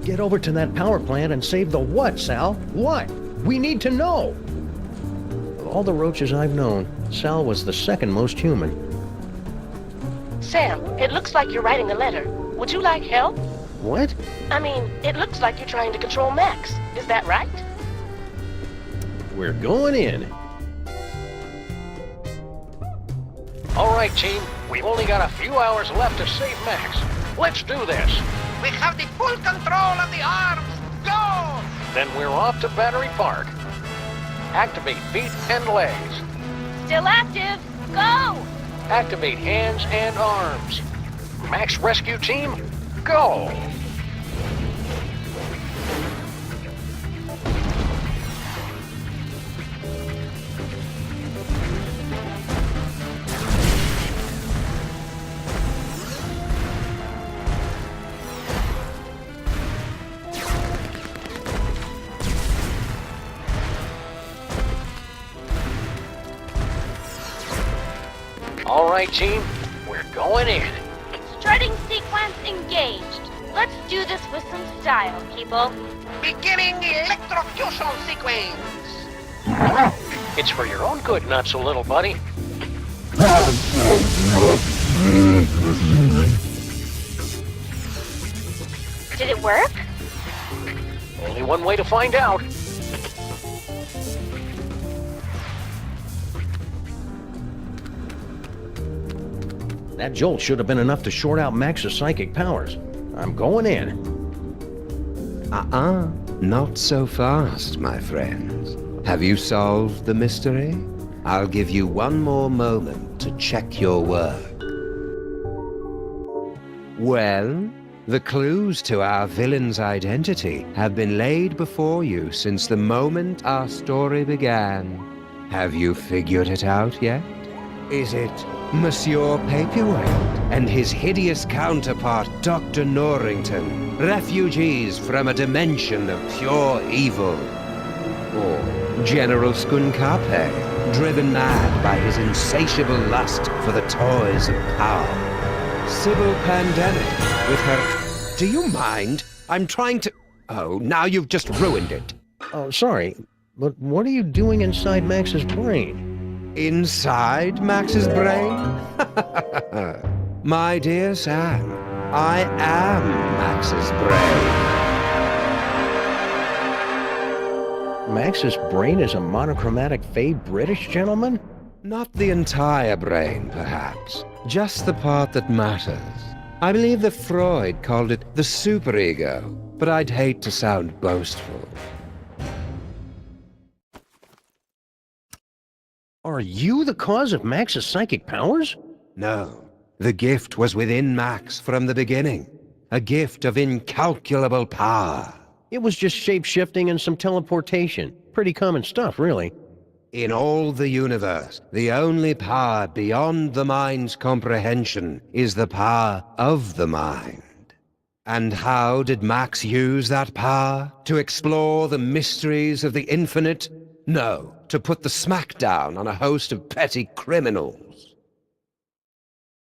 Get over to that power plant and save the what, Sal? What? We need to know! Of all the roaches I've known, Sal was the second most human. Sam, it looks like you're writing a letter. Would you like help? What? I mean, it looks like you're trying to control Max. Is that right? We're going in. All right, team. We've only got a few hours left to save Max. Let's do this. We have the full control of the arms. Go! Then we're off to Battery Park. Activate feet and legs. Still active. Go! Activate hands and arms. Max Rescue Team, go! All right, team, we're going in. Strutting sequence engaged. Let's do this with some style, people. Beginning electrocution sequence. It's for your own good, not so little buddy. Did it work? Only one way to find out. That jolt should have been enough to short out Max's psychic powers. I'm going in. Not so fast, my friends. Have you solved the mystery? I'll give you one more moment to check your work. Well, the clues to our villain's identity have been laid before you since the moment our story began. Have you figured it out yet? Is it Monsieur Paperweight and his hideous counterpart, Dr. Norington, refugees from a dimension of pure evil? Or General Skunkape, driven mad by his insatiable lust for the toys of power? Sibil Pandemik, with her... Do you mind? I'm trying to... Oh, now you've just ruined it. Oh, sorry, but what are you doing inside Max's brain? Inside Max's brain? My dear Sam, I am Max's brain. Max's brain is a monochromatic fey British gentleman? Not the entire brain, perhaps. Just the part that matters. I believe that Freud called it the superego, but I'd hate to sound boastful. Are you the cause of Max's psychic powers? No. The gift was within Max from the beginning. A gift of incalculable power. It was just shape-shifting and some teleportation. Pretty common stuff, really. In all the universe, the only power beyond the mind's comprehension is the power of the mind. And how did Max use that power? To explore the mysteries of the infinite? No, to put the smackdown on a host of petty criminals.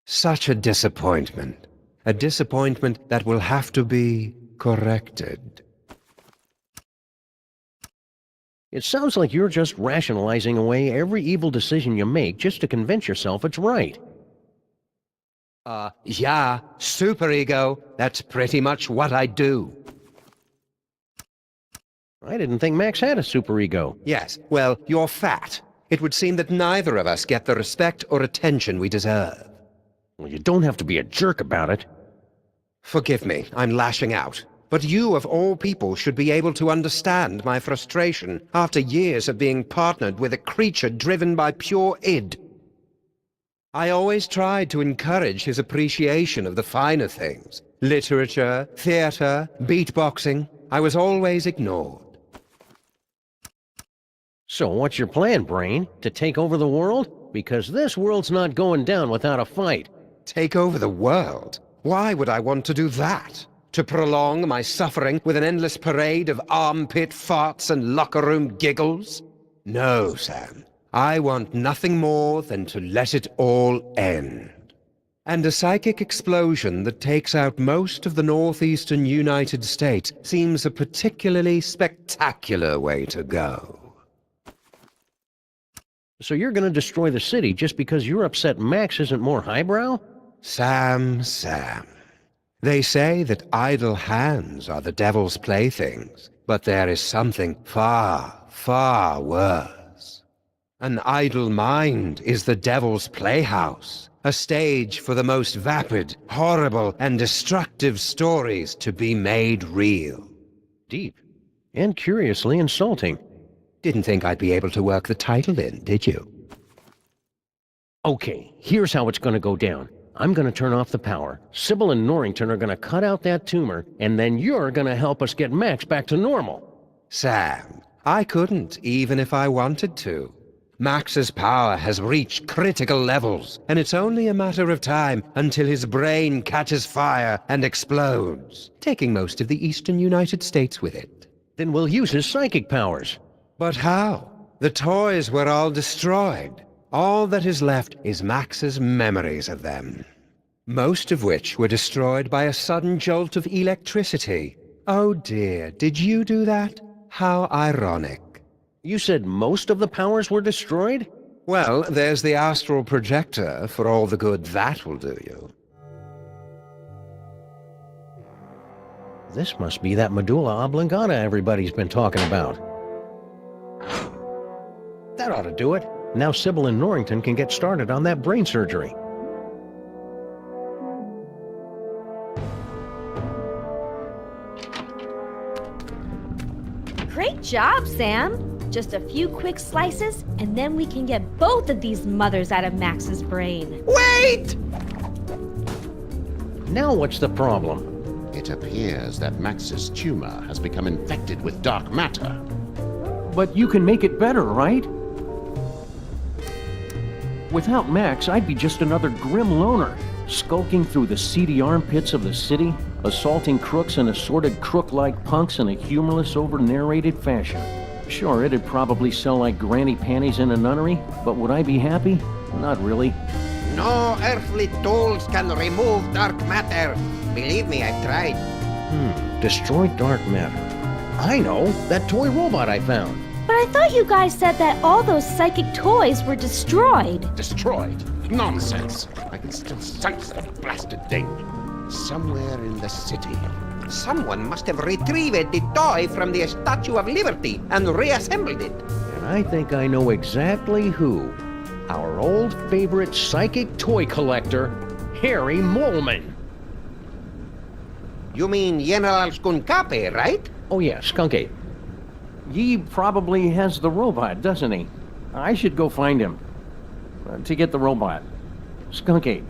Such a disappointment. A disappointment that will have to be corrected. It sounds like you're just rationalizing away every evil decision you make just to convince yourself it's right. Yeah, superego. That's pretty much what I do. I didn't think Max had a superego. Yes, well, you're fat. It would seem that neither of us get the respect or attention we deserve. Well, you don't have to be a jerk about it. Forgive me, I'm lashing out. But you, of all people, should be able to understand my frustration after years of being partnered with a creature driven by pure id. I always tried to encourage his appreciation of the finer things. Literature, theater, beatboxing. I was always ignored. So what's your plan, Brain? To take over the world? Because this world's not going down without a fight. Take over the world? Why would I want to do that? To prolong my suffering with an endless parade of armpit farts and locker room giggles? No, Sam. I want nothing more than to let it all end. And a psychic explosion that takes out most of the northeastern United States seems a particularly spectacular way to go. So you're gonna destroy the city just because you're upset Max isn't more highbrow? Sam. They say that idle hands are the devil's playthings, but there is something far, far worse. An idle mind is the devil's playhouse, a stage for the most vapid, horrible, and destructive stories to be made real. Deep. And curiously insulting. Didn't think I'd be able to work the title in, did you? Okay, here's how it's gonna go down. I'm gonna turn off the power. Sibil and Norington are gonna cut out that tumor, and then you're gonna help us get Max back to normal. Sam, I couldn't, even if I wanted to. Max's power has reached critical levels, and it's only a matter of time until his brain catches fire and explodes, taking most of the eastern United States with it. Then we'll use his psychic powers. But how? The toys were all destroyed. All that is left is Max's memories of them. Most of which were destroyed by a sudden jolt of electricity. Oh dear, did you do that? How ironic. You said most of the powers were destroyed? Well, there's the astral projector for all the good that will do you. This must be that medulla oblongata everybody's been talking about. That ought to do it. Now Sibil and Norington can get started on that brain surgery. Great job, Sam! Just a few quick slices, and then we can get both of these mothers out of Max's brain. Wait! Now what's the problem? It appears that Max's tumor has become infected with dark matter. But you can make it better, right? Without Max, I'd be just another grim loner, skulking through the seedy armpits of the city, assaulting crooks and assorted crook-like punks in a humorless, over-narrated fashion. Sure, it'd probably sell like granny panties in a nunnery, but would I be happy? Not really. No earthly tools can remove dark matter. Believe me, I've tried. Destroy dark matter. I know, that toy robot I found. But I thought you guys said that all those psychic toys were destroyed. Destroyed? Nonsense! I can still sense the blasted thing. Somewhere in the city. Someone must have retrieved the toy from the Statue of Liberty and reassembled it. And I think I know exactly who. Our old favorite psychic toy collector, Harry Moleman. You mean General Skunkape, right? Oh yeah, Skunk Ape. He probably has the robot, doesn't he? I should go find him. To get the robot. Skunk Ape.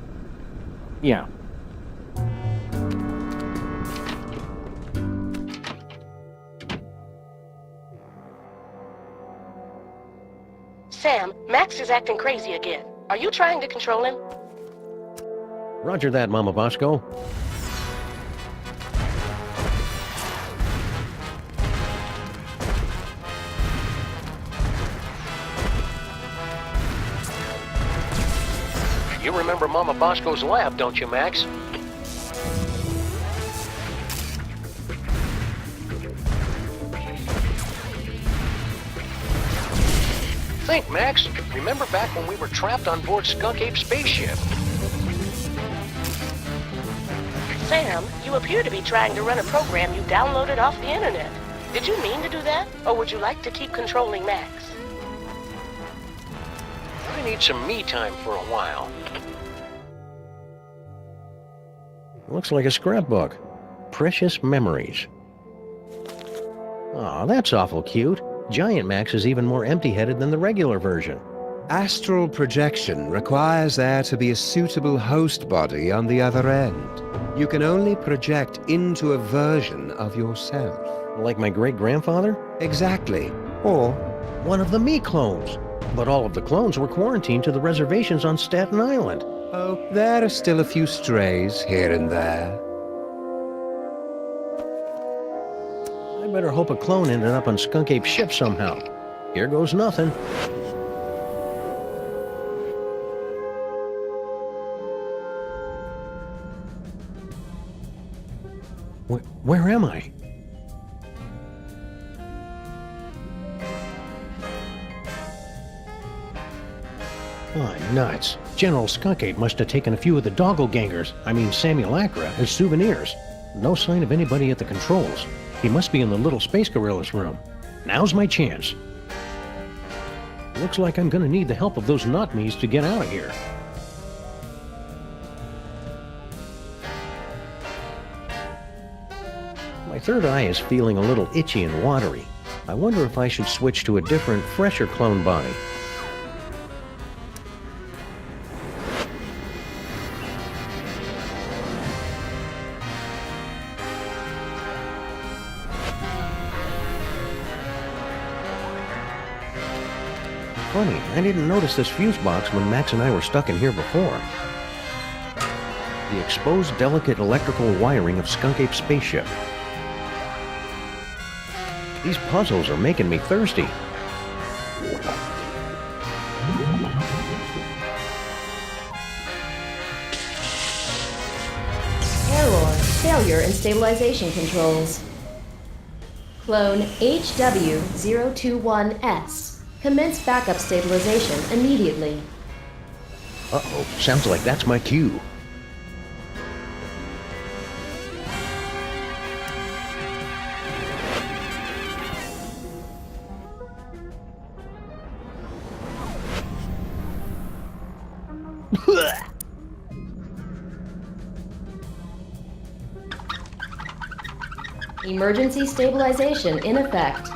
Yeah. Sam, Max is acting crazy again. Are you trying to control him? Roger that, Mama Bosco. You remember Mama Bosco's lab, don't you, Max? Think, Max. Remember back when we were trapped on board Skunk Ape's spaceship? Sam, you appear to be trying to run a program you downloaded off the internet. Did you mean to do that? Or would you like to keep controlling Max? I need some me time for a while. Looks like a scrapbook. Precious memories. Aw, that's awful cute. Giant Max is even more empty-headed than the regular version. Astral projection requires there to be a suitable host body on the other end. You can only project into a version of yourself. Like my great-grandfather? Exactly. Or One of the me clones. But all of the clones were quarantined to the reservations on Staten Island. oh, there are still a few strays here and there. I better hope a clone ended up on Skunk Ape's ship somehow. Here goes nothing. Where am I? Oh, nuts. General Skunk-Ape must have taken a few of the simulacra, as souvenirs. No sign of anybody at the controls. He must be in the little space gorilla's room. Now's my chance. Looks like I'm gonna need the help of those not-me's to get out of here. My third eye is feeling a little itchy and watery. I wonder if I should switch to a different, fresher clone body. Funny, I didn't notice this fuse box when Max and I were stuck in here before. The exposed delicate electrical wiring of Skunk-Ape's spaceship. These puzzles are making me thirsty. Error. Failure in stabilization controls. Clone HW021S. Commence backup stabilization immediately. Uh-oh, sounds like that's my cue. Emergency stabilization in effect.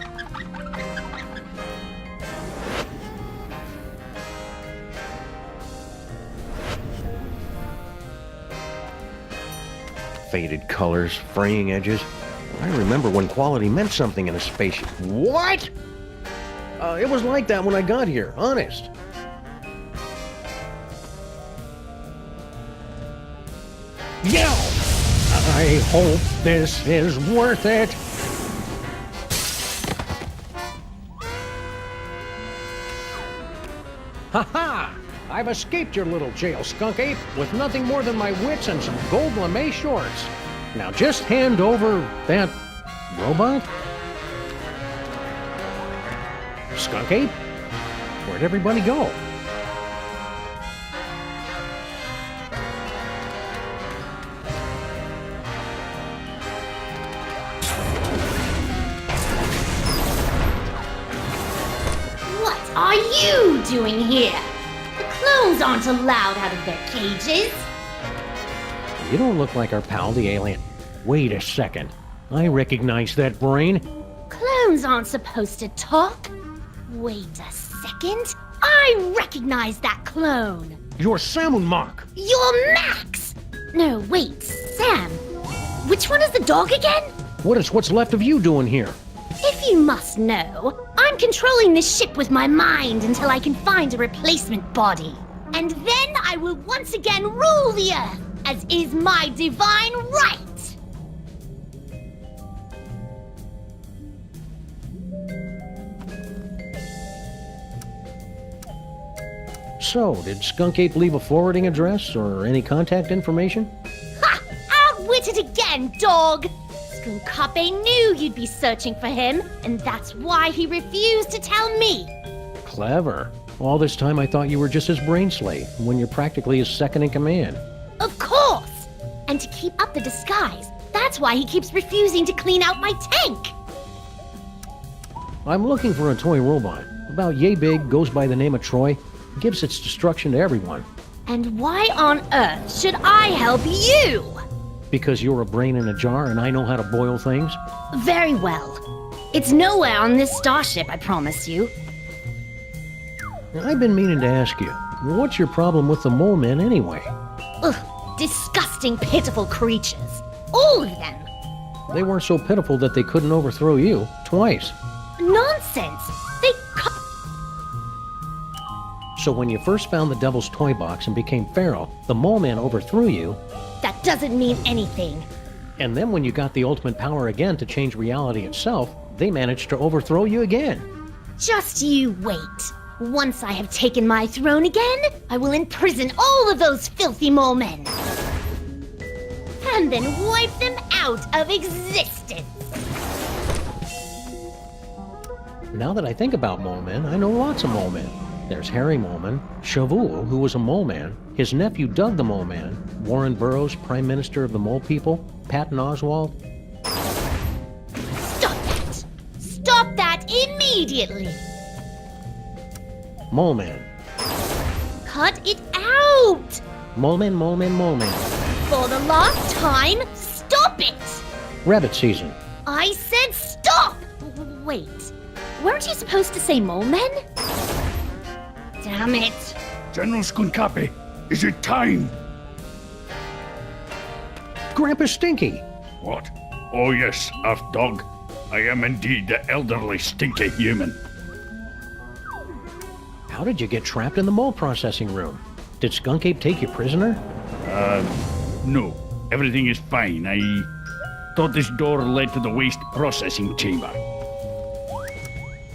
Faded colors, fraying edges. I remember when quality meant something in a spaceship. What? It was like that when I got here, honest. Yeah! I hope this is worth it. Ha-ha! I've escaped your little jail, Skunk-Ape, with nothing more than my wits and some gold lame shorts. Now just hand over that robot? Skunk-Ape? Where'd everybody go? What are you doing here? The clones aren't allowed out of their cages. You don't look like our pal, the alien. Wait a second. I recognize that brain. Clones aren't supposed to talk. Wait a second. I recognize that clone. You're Samunmak. You're Max. No, wait, Sam. Which one is the dog again? What is what's left of you doing here? If you must know, I'm controlling this ship with my mind until I can find a replacement body. And then I will once again rule the Earth, as is my divine right. So, did Skunk-Ape leave a forwarding address or any contact information? Ha! Outwitted again, dog! Skunk-Ape knew you'd be searching for him, and that's why he refused to tell me. Clever. All this time I thought you were just his brain slave, when you're practically his second in command. Of course! And to keep up the disguise, that's why he keeps refusing to clean out my tank. I'm looking for a toy robot. About yay big, goes by the name of Troy, gives its destruction to everyone. And why on earth should I help you? Because you're a brain in a jar and I know how to boil things? Very well. It's nowhere on this starship, I promise you. I've been meaning to ask you, what's your problem with the mole men anyway? Ugh, disgusting, pitiful creatures. All of them. They weren't so pitiful that they couldn't overthrow you, twice. Nonsense. So when you first found the Devil's Toy Box and became Pharaoh, the mole man overthrew you. That doesn't mean anything. And then when you got the ultimate power again to change reality itself, they managed to overthrow you again. Just you wait. Once I have taken my throne again, I will imprison all of those filthy mole men. And then wipe them out of existence. Now that I think about mole men, I know lots of mole men. There's Harry Moleman, Shavul, who was a mole man, his nephew Doug the Mole Man, Warren Burroughs, Prime Minister of the Mole People, Patton Oswalt. Stop that! Stop that immediately! Mole Man. Cut it out! Mole Man, Mole Man, Mole Man. For the last time, stop it! Rabbit season. I said stop! Wait, weren't you supposed to say mole men? Damn it. General Skunkapi, is it time? Grandpa Stinky. What? Oh yes, Earth Dog. I am indeed the elderly stinky human. How did you get trapped in the mole processing room? Did Skunk Ape take you prisoner? No. Everything is fine. I thought this door led to the waste processing chamber.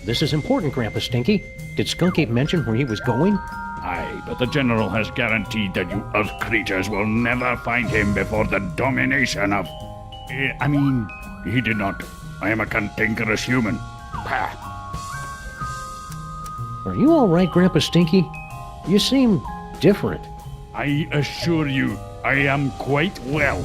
This is important, Grandpa Stinky. Did Skunk Ape mention where he was going? Aye, but the General has guaranteed that you Earth creatures will never find him before the domination of... I mean, he did not. I am a cantankerous human. Pah. Are you all right, Grandpa Stinky? You seem different. I assure you, I am quite well.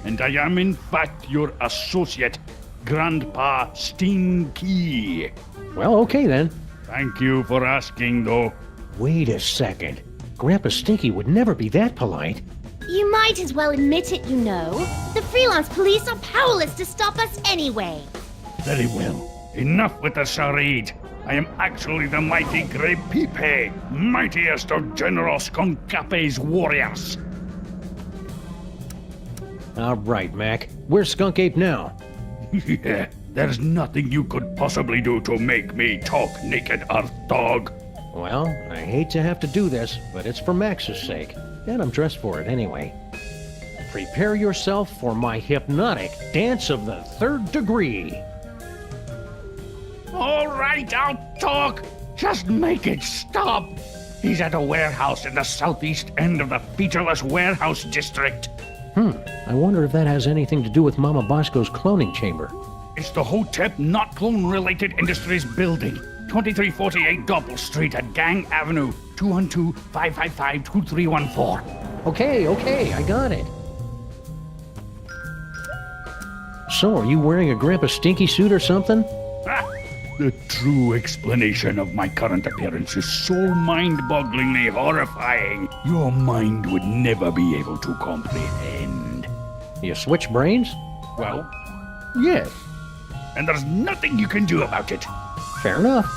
And I am in fact your associate, Grandpa Stinky. Well, okay then. Thank you for asking, though. Wait a second. Grandpa Stinky would never be that polite. You might as well admit it, you know. The freelance police are powerless to stop us anyway. Very well. Enough with the charade. I am actually the mighty Grey Pipe, mightiest of General Skunkape's warriors. All right, Mac. Where's Skunk Ape now? Yeah, there's nothing you could possibly do to make me talk, naked Earth Dog. Well, I hate to have to do this, but it's for Max's sake, and I'm dressed for it anyway. Prepare yourself for my hypnotic dance of the 3rd degree. All right, I'll talk. Just make it stop. He's at a warehouse in the southeast end of the featureless warehouse district. I wonder if that has anything to do with Mama Bosco's cloning chamber. It's the Hotep Not Clone-Related Industries Building, 2348 Doppel Street at Gang Avenue, 212-555-2314. Okay, I got it. So, are you wearing a Grandpa Stinky suit or something? The true explanation of my current appearance is so mind-bogglingly horrifying, your mind would never be able to comprehend. You switch brains? Well, Yes. and there's nothing you can do about it. Fair enough.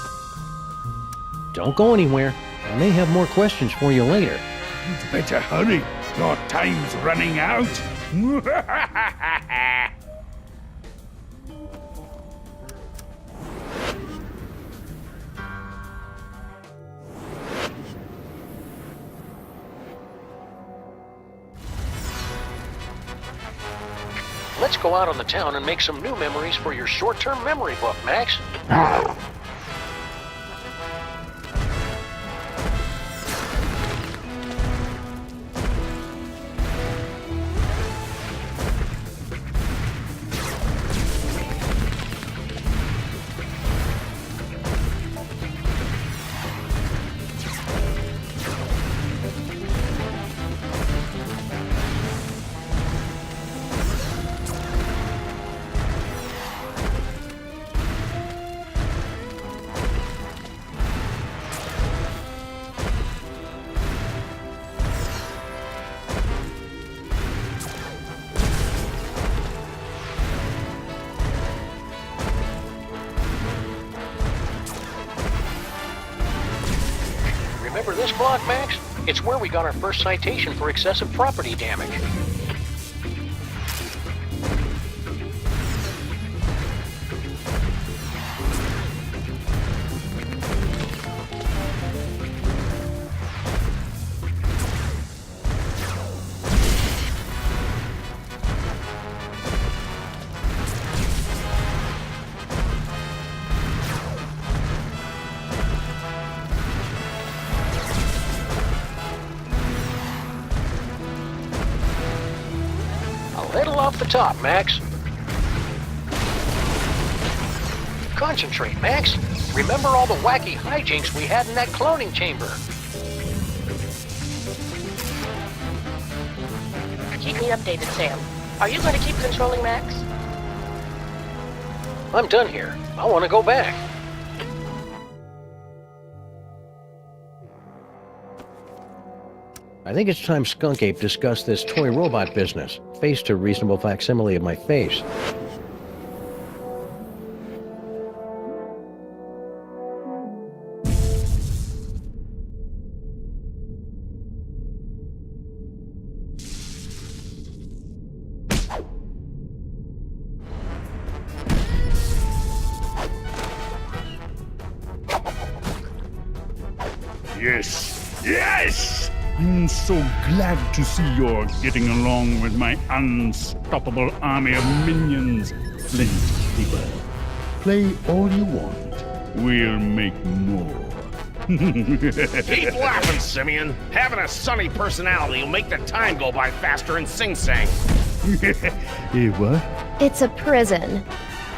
Don't go anywhere. I may have more questions for you later. You'd better hurry. Your time's running out. Let's go out on the town and make some new memories for your short-term memory book, Max. Remember this block, Max? It's where we got our first citation for excessive property damage. A little off the top, Max. Concentrate, Max. Remember all the wacky hijinks we had in that cloning chamber. Keep me updated, Sam. Are you going to keep controlling Max? I'm done here. I want to go back. I think it's time Skunk Ape discussed this toy robot business. Face to reasonable facsimile of my face. Yes! Yes! I'm so glad to see you're getting along with my unstoppable army of minions. Flint, people. Play all you want. We'll make more. Keep laughing, Simeon. Having a sunny personality will make the time go by faster in Sing Sang. What? It's a prison.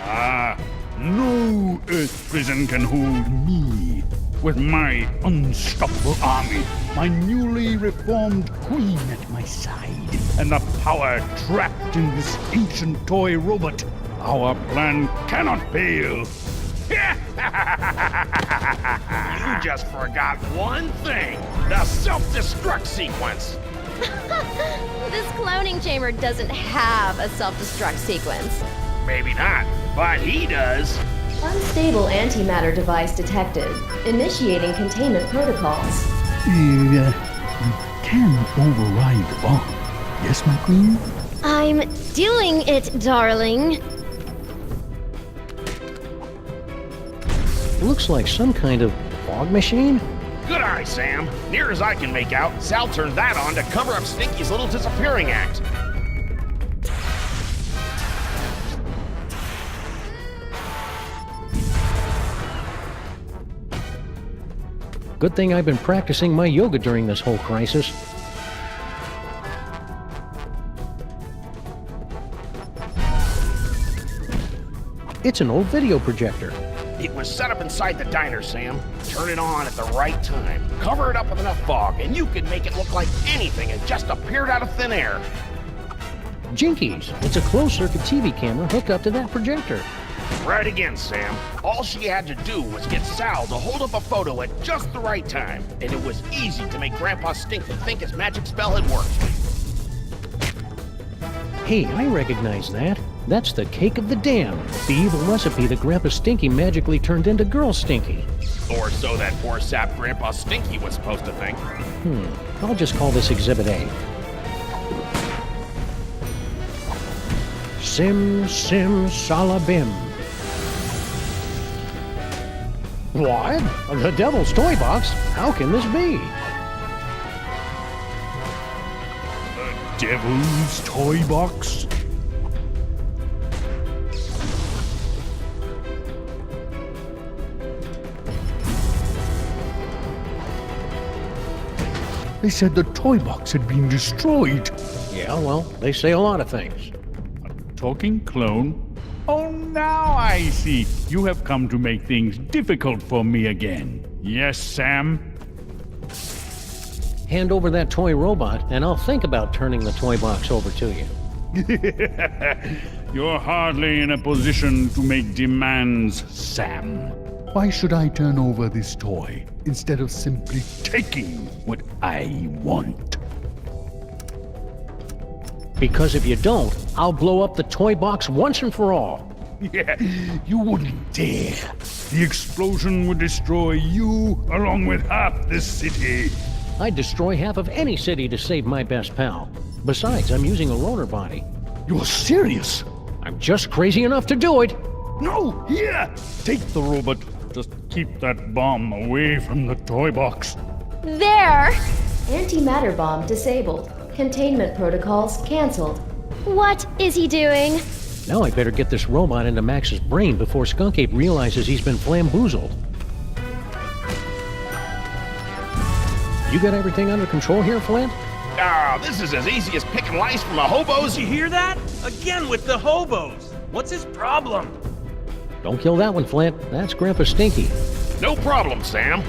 Ah, no Earth prison can hold me. With my unstoppable army, my newly reformed queen at my side, and the power trapped in this ancient toy robot, our plan cannot fail. You just forgot one thing. The self-destruct sequence. This cloning chamber doesn't have a self-destruct sequence. Maybe not, but he does. Unstable antimatter device detected. Initiating containment protocols. You can override the bomb. Yes, my queen? I'm doing it, darling. Looks like some kind of fog machine? Good eye, Sam. Near as I can make out, Sal turned that on to cover up Stinky's little disappearing act. Good thing I've been practicing my yoga during this whole crisis. It's an old video projector. It was set up inside the diner, Sam. Turn it on at the right time. Cover it up with enough fog, and you can make it look like anything had just appeared out of thin air. Jinkies! It's a closed-circuit TV camera hooked up to that projector. Right again, Sam. All she had to do was get Sal to hold up a photo at just the right time, and it was easy to make Grandpa Stinky think his magic spell had worked. Hey, I recognize that. That's the cake of the dam, the evil recipe that Grandpa Stinky magically turned into Girl Stinky. Or so that poor sap Grandpa Stinky was supposed to think. I'll just call this Exhibit A. Sim, sim, salabim. What? The Devil's Toy Box? How can this be? The Devil's Toy Box? They said the toy box had been destroyed. Yeah, well, they say a lot of things. A talking clone? Oh, now I see. You have come to make things difficult for me again. Yes, Sam? Hand over that toy robot, and I'll think about turning the toy box over to you. You're hardly in a position to make demands, Sam. Why should I turn over this toy instead of simply taking what I want? Because if you don't, I'll blow up the toy box once and for all. Yeah, you wouldn't dare. The explosion would destroy you along with half this city. I'd destroy half of any city to save my best pal. Besides, I'm using a rotor body. You're serious? I'm just crazy enough to do it. No, here! Take the robot. Just keep that bomb away from the toy box. There! Antimatter bomb disabled. Containment protocols canceled. What is he doing? Now I better get this robot into Max's brain before Skunk Ape realizes he's been flamboozled. You got everything under control here, Flint? This is as easy as picking lice from a hobo's. Did you hear that? Again with the hobos. What's his problem? Don't kill that one, Flint. That's Grandpa Stinky. No problem, Sam.